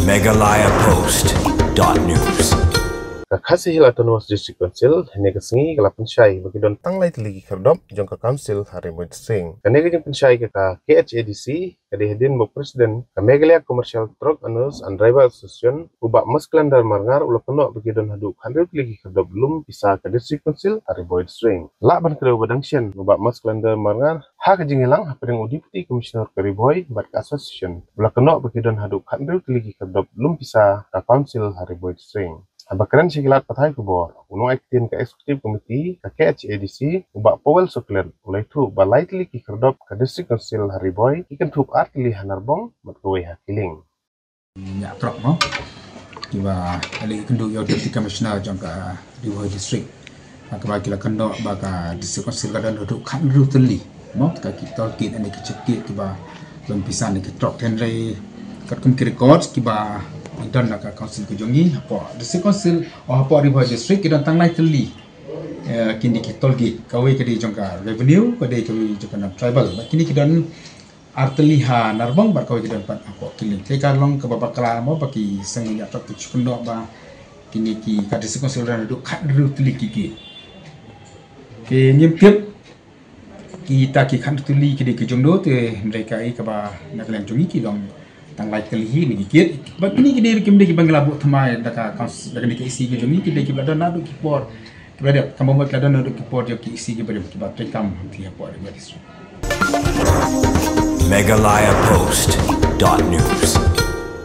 megalayapost.news. Kasih Autonomous District Council hanya kesengi kalau pensyai bagi don tanglai teligi kerdop jangka council hari muid sing. Kene kejeng pensyai ke KHADC kadihedin bo presiden Megalaya Commercial Truck Owners and Driver Association ubak masklan dar marngar ulah penok bagi don haduk handuk teligi kerdop belum bisa ke District Council hari muid sing. Lak ban kedua badangsian ubak masklan dar marngar ha kejeng hilang hapadeng Deputy Commissioner Kariboy bat association ulah penok bagi don haduk handuk teligi kerdop belum bisa ke council hari muid sing. Bakaran sikilat patai kubor, unung aktin ke eksekutif komiti ke KHADC ubak powel suklen ulai tu balai tili ki kerdop ke District Council Hariboy ikan tup artili hanarbong matkuwe hakiling. Nyak trok mo, kiba ali kendu yo Deputy Commissioner jangka Hariboy District. Akaba kila kendo baka District Council kadan duduk kan duduk teli, mo kita kit ani kecekit kiba belum bisa ni trok tenre kat kumki records kiba dan nak council kejongi apa District Council apa Hariboy District kita tanglai teli kini kita tolgi kawe kedi jangka revenue kedi kawe jangka tribal kini kita arteli ha narbang bar kawe kita pat apa kini tekalong ke babak kala mo bagi sengi atau kecukendo ba kini ki ka District Council dan duduk kat duduk teli kiki ke nyempiat kita ki kan teli kedi kejongdo te mereka ai ka ba nak lan jongi ki dong tanglai kelihi ni gigit bakini kini kimde ki bangla bu thamai daka kans daga ni isi ke joni kide ki blada nadu ki por kibada kambo mat lada nadu ki por jo ki isi ke bari ki ba tekam ti por di district megalayapost.news.